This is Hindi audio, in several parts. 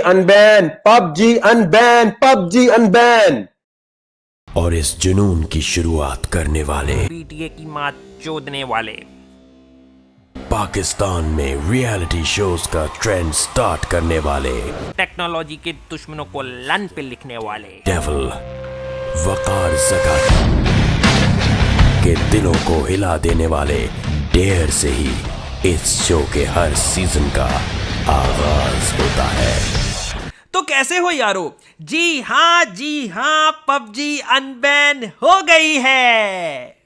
Unban, PUBG unban, PUBG unban. और इस जुनून की शुरुआत करने वाले, पीटीए की मां चोदने वाले, पाकिस्तान में रियलिटी शोज का ट्रेंड स्टार्ट करने वाले, टेक्नोलॉजी के दुश्मनों को लन पे लिखने वाले, डेविल वकार जका के दिलों को हिला देने वाले डेयर से ही इस शो के हर सीजन का आगाज होता है। तो कैसे हो यारो? जी हाँ, पबजी अनबैन हो गई है।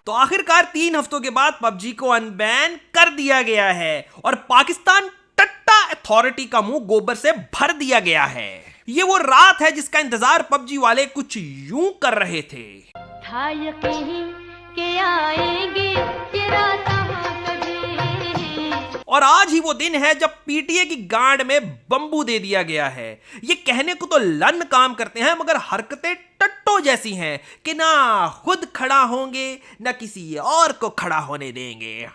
तो आखिरकार 3 हफ्तों के बाद पबजी को अनबैन कर दिया गया है और पाकिस्तान टट्टा अथॉरिटी का मुंह गोबर से भर दिया गया है। ये वो रात है जिसका इंतजार पबजी वाले कुछ यूं कर रहे थे। था यकीन के आएंगे ये रात कभी। और आज ही वो दिन है जब पीटीए की गांड में बंबू दे दिया गया है। ये कहने को तो लन काम करते हैं मगर हरकतें टट्टो जैसी हैं कि ना खुद खड़ा होंगे ना किसी और को खड़ा होने देंगे।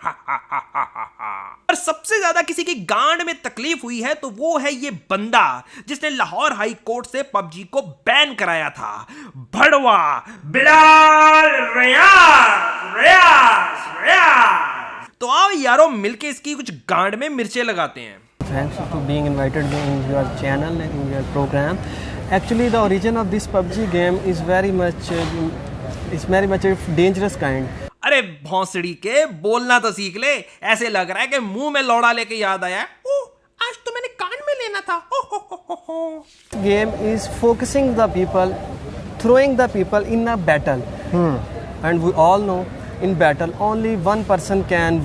और सबसे ज्यादा किसी की गांड में तकलीफ हुई है तो वो है ये बंदा जिसने लाहौर हाई कोर्ट से पबजी को बैन कराया था। भड़वा बिलाल रियाज रियाज रियाज। तो आओ यारों मिलके इसकी कुछ गांड में मिर्चें लगाते हैं। Thanks to being invited in your channel and in your program. Actually, the origin of this PUBG game is very much a dangerous kind. अरे भौंसड़ी के बोलना तो सीख ले। ऐसे लग रहा है कि मुंह में लौड़ा लेके याद आया। ओह, आज तो मैंने कान में लेना था। हो। Game is focusing the people, throwing the people in a battle. And we all know in battle only one person can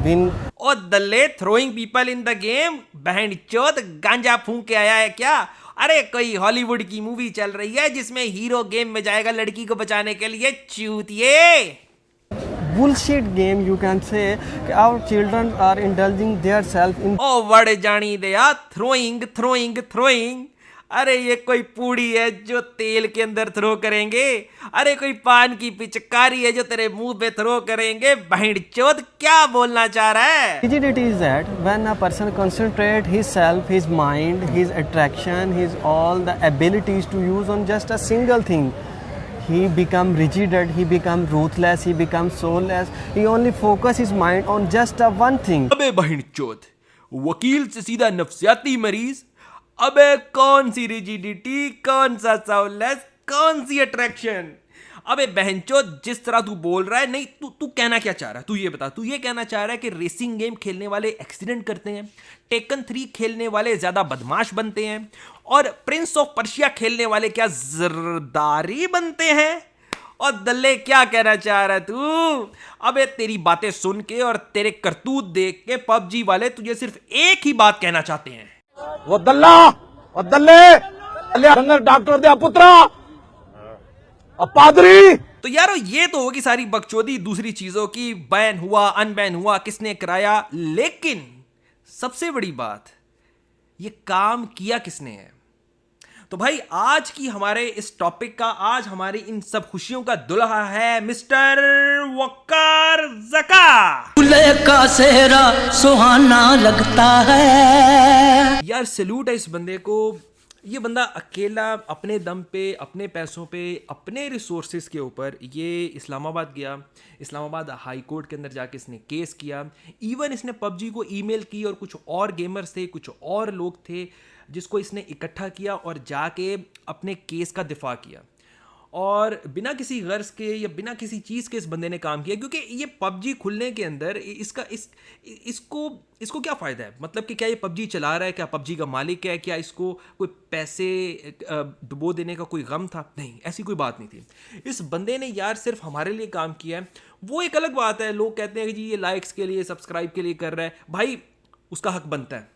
win. और दल्ले throwing people in the game बहन चोद गांजा फूंक के आया है क्या? अरे कोई हॉलीवुड की मूवी चल रही है जिसमें हीरो गेम में जाएगा लड़की को बचाने के लिए। चूतिए Bullshit game, you can say. Our children are indulging themselves in. ओ वर्ड जानी दया थ्रोइंग। अरे ये कोई पूड़ी है जो तेल के अंदर थ्रो करेंगे? अरे कोई पान की पिचकारी है जो तेरे मुंह पे थ्रो करेंगे? बहन चोद क्या बोलना चाह रहा है? Rigidity is that when a person concentrate his self, his mind, his attraction, his all the abilities to use on just a single thing, he become rigid, he become ruthless, he become soulless. He only focus his mind on just a one thing. अबे बहन चोद, वकील से सीधा नफ्सियाती मरीज। अबे कौन सी रिजिडिटी, कौन सा साउलेस, कौन सी अट्रैक्शन? अबे बहनचोद जिस तरह तू बोल रहा है, नहीं तू कहना क्या चाह रहा है? तू ये बता। तू ये कहना चाह रहा है कि रेसिंग गेम खेलने वाले एक्सीडेंट करते हैं, टेकन 3 खेलने वाले ज्यादा बदमाश बनते हैं और प्रिंस ऑफ पर्शिया खेलने वाले क्या जरदारी बनते हैं? और दल्ले क्या कहना चाह रहा है तू? अबे तेरी बातें सुन के और तेरे करतूत देख के पबजी वाले तुझे सिर्फ एक ही बात कहना चाहते हैं। वो दल्ले डॉक्टर दे पुत्रा पादरी। तो यारो ये तो होगी सारी बकचोदी दूसरी चीजों की, बैन हुआ अनबैन हुआ किसने कराया, लेकिन सबसे बड़ी बात ये काम किया किसने है? तो भाई आज की हमारे इस टॉपिक का, आज हमारी इन सब खुशियों का दुल्हा है मिस्टर वकार जका। दूल्हे का सेहरा सुहाना लगता है। यार सैल्यूट है इस बंदे को। ये बंदा अकेला अपने दम पे, अपने पैसों पे, अपने रिसोर्सेज के ऊपर ये इस्लामाबाद गया। इस्लामाबाद हाई कोर्ट के अंदर जाके इसने केस किया। इवन इसने पबजी को ईमेल की और कुछ और गेमर्स थे, कुछ और लोग थे जिसको इसने इकट्ठा किया और जाके अपने केस का दिफा किया। और बिना किसी गर्ज के या बिना किसी चीज़ के इस बंदे ने काम किया, क्योंकि ये पबजी खुलने के अंदर इसको क्या फ़ायदा है? मतलब कि क्या ये पबजी चला रहा है? क्या पबजी का मालिक है? क्या इसको कोई पैसे डुबो देने का कोई गम था? नहीं, ऐसी कोई बात नहीं थी। इस बंदे ने यार सिर्फ हमारे लिए काम किया है। वो एक अलग बात है, लोग कहते हैं कि जी ये लाइक्स के लिए, सब्सक्राइब के लिए कर रहा है। भाई उसका हक बनता है।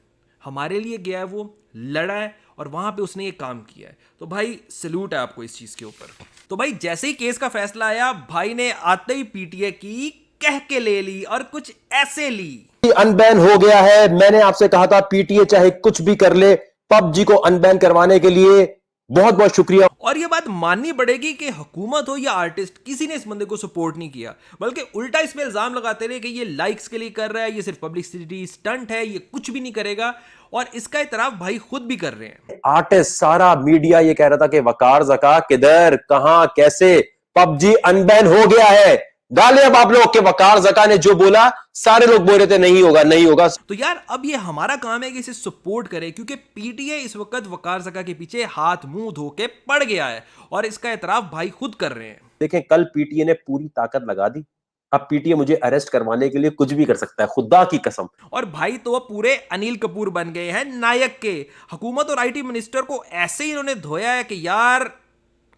हमारे लिए गया है, वो लड़ा है और वहां पे उसने ये काम किया है। तो भाई सैल्यूट है आपको इस चीज के ऊपर। तो भाई जैसे ही केस का फैसला आया, भाई ने आते ही पीटीए की कह के ले ली और कुछ ऐसे ली। अनबैन हो गया है। मैंने आपसे कहा था पीटीए चाहे कुछ भी कर ले, पबजी को अनबैन करवाने के लिए बहुत बहुत शुक्रिया। और ये बात माननी पड़ेगी कि हुकूमत हो या आर्टिस्ट, किसी ने इस बंदे को सपोर्ट नहीं किया, बल्कि उल्टा इस पे इल्जाम लगाते रहे कि ये लाइक्स के लिए कर रहा है, ये सिर्फ पब्लिसिटी स्टंट है, ये कुछ भी नहीं करेगा। और इसका इतराफ भाई खुद भी कर रहे हैं। आर्टिस्ट, सारा मीडिया ये कह रहा था कि वकार ज़का किधर, कहां, कैसे, पबजी अनबैन हो गया है। डाले अब आप लोग के वकार ज़का ने जो बोला, सारे लोग बोल रहे थे नहीं होगा नहीं होगा। तो यार अब ये हमारा काम है कि इसे सपोर्ट करें, क्योंकि पीटीआई इस वक्त वकार ज़का के पीछे हाथ मुंह धो के पड़ गया है और इसका इतराफ भाई खुद कर रहे हैं। देखें, कल पीटीए ने पूरी ताकत लगा दी। अब पीटीए मुझे अरेस्ट करवाने के लिए कुछ भी कर सकता है, खुदा की कसम। और भाई तो अब पूरे अनिल कपूर बन गए हैं नायक के। हुकूमत और आईटी मिनिस्टर को ऐसे ही इन्होंने धोया है कि यार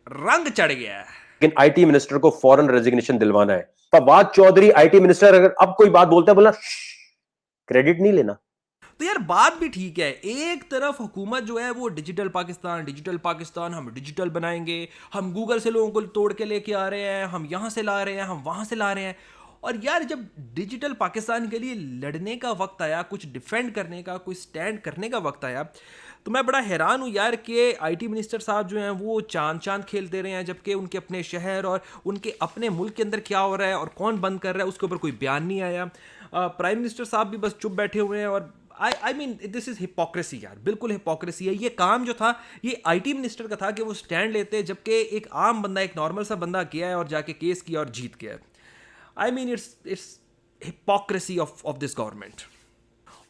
रंग चढ़ गया है। लेकिन आईटी मिनिस्टर को फौरन रेजिग्नेशन दिलवाना है। फवाद चौधरी आईटी मिनिस्टर अगर अब कोई बात बोलता है, बोला क्रेडिट नहीं लेना। तो यार बात भी ठीक है, एक तरफ हुकूमत जो है वो डिजिटल पाकिस्तान हम डिजिटल बनाएंगे, हम गूगल से लोगों को तोड़ के लेके आ रहे हैं, हम यहां से ला रहे हैं, हम वहां से ला रहे हैं। और यार जब डिजिटल पाकिस्तान के लिए लड़ने का वक्त आया, कुछ डिफेंड करने का, कोई स्टैंड करने का वक्त आया, तो मैं बड़ा हैरान हूँ यार कि आईटी मिनिस्टर साहब जो हैं वो चांद खेलते रहे हैं, जबकि उनके अपने शहर और उनके अपने मुल्क के अंदर क्या हो रहा है और कौन बंद कर रहा है उसके ऊपर कोई बयान नहीं आया। प्राइम मिनिस्टर साहब भी बस चुप बैठे हुए हैं। और I mean this is hypocrisy यार, बिल्कुल हिपोक्रेसी है। ये काम जो था ये आईटी मिनिस्टर का था कि वो स्टैंड लेते, जबकि एक आम बंदा, एक नॉर्मल सा बंदा गया है और जाके केस किया और जीत गया है। I mean it's hypocrisy of this government.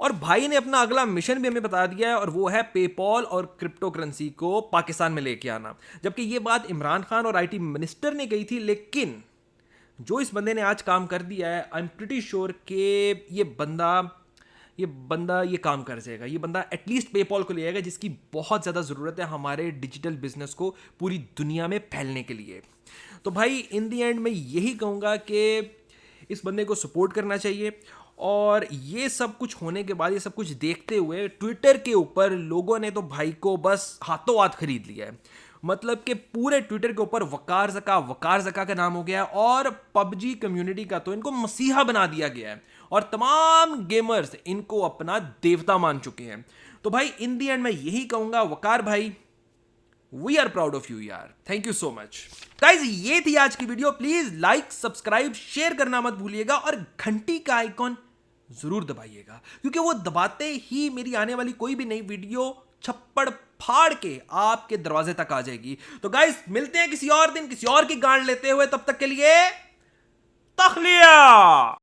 और भाई ने अपना अगला मिशन भी हमें बता दिया है, और वो है पेपॉल और क्रिप्टो करेंसी को पाकिस्तान में लेके आना। जबकि ये बात इमरान खान और आईटी मिनिस्टर ने कही थी, लेकिन जो इस बंदे ने आज काम कर दिया है, आई एम प्रीटी श्योर कि ये बंदा ये काम कर जाएगा। ये बंदा एटलीस्ट पेपॉल को ले आएगा, जिसकी बहुत ज़्यादा ज़रूरत है हमारे डिजिटल बिजनेस को पूरी दुनिया में फैलने के लिए। तो भाई इन दी एंड मैं यही कहूँगा कि इस बंदे को सपोर्ट करना चाहिए। और ये सब कुछ होने के बाद, ये सब कुछ देखते हुए ट्विटर के ऊपर लोगों ने तो भाई को बस हाथों हाथ खरीद लिया है। मतलब कि पूरे ट्विटर के ऊपर वकार ज़का का नाम हो गया है, और पबजी कम्युनिटी का तो इनको मसीहा बना दिया गया है, और तमाम गेमर्स इनको अपना देवता मान चुके हैं। तो भाई इन दी एंड मैं यही कहूँगा, वकार भाई we are proud of you यार, thank you so much guys. ये थी आज की video. Please like, subscribe, share करना मत भूलिएगा, और घंटी का आइकॉन जरूर दबाइएगा, क्योंकि वो दबाते ही मेरी आने वाली कोई भी नई वीडियो छप्पड़ फाड़ के आपके दरवाजे तक आ जाएगी। तो गाइस मिलते हैं किसी और दिन, किसी और की गांड लेते हुए। तब तक के लिए तखलिया।